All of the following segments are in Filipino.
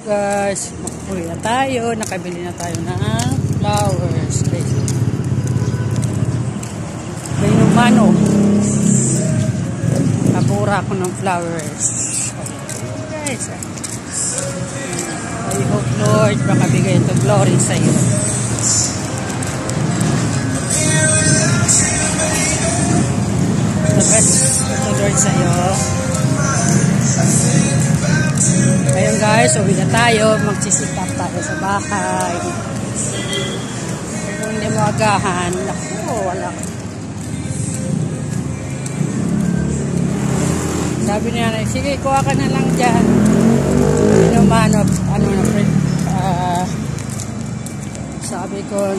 Guys, makukuha na tayo. Nakabili na tayo ng flowers. Guys, Bainumano. Kabura ako ng flowers. Guys, I hope Lord makabigay ito glory sa iyo. The best ito Lord sa iyo. Ngayon guys, uwi na tayo. Magsisikap tayo sa bahay. Kung hindi mo agahan, naku, wala. Sabi niya, sige, kuha ka na lang dyan. Inumano, ano na, friend. Sabi ko,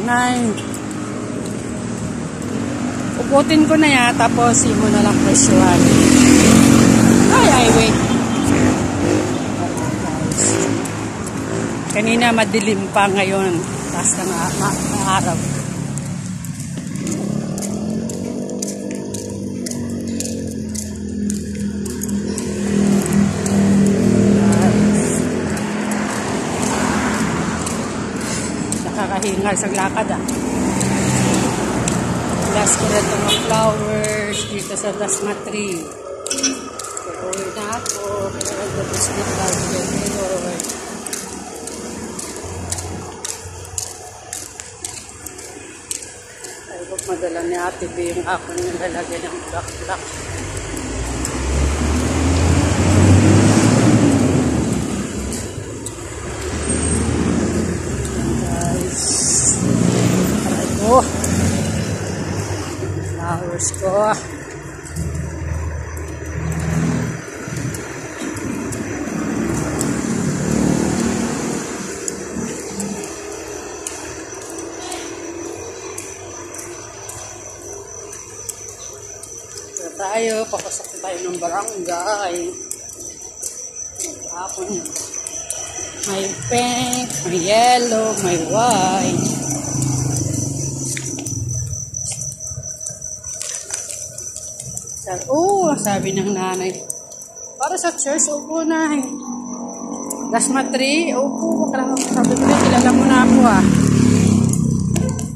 uputin ko na yan, tapos mo na lang presyuhan. Ay, wait. Kanina madilim pa ngayon. Taas na araw. Nakakahingal sa lakad ah. Last ko rin itong flowers dito sa Dasma tree. Uwi na ako. Kaya nag-biscuit lang. Madala ni Ate B yung ako nilalagay ng black. Guys, try ko. Flowers ko. Tayo, papasok tayo ng barangay. Hapon. May pink, may yellow, may white. Sabi ng nanay, para sa church, upo na. Dasma tree, upo. Sabi ko na, kilala mo na ako ah.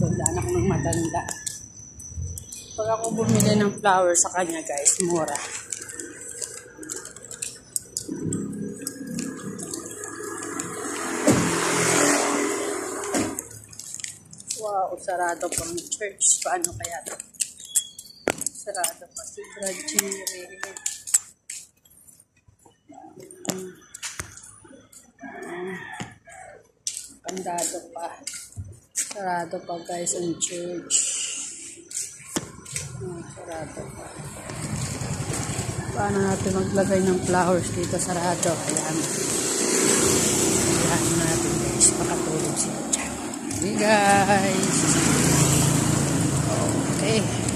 Wala na akong matanda. Pag ako bumili ng flowers sa kanya guys, mura. Wow, sarado pa ang church. Paano kaya ito? Sarado pa si Brajiri. Kandado pa. Sarado pa guys ang church. Sarado pa. Paano natin maglagay ng flowers dito sarado? Ayan. Ayan natin guys. Pakatulog siya dyan. Okay guys. Okay.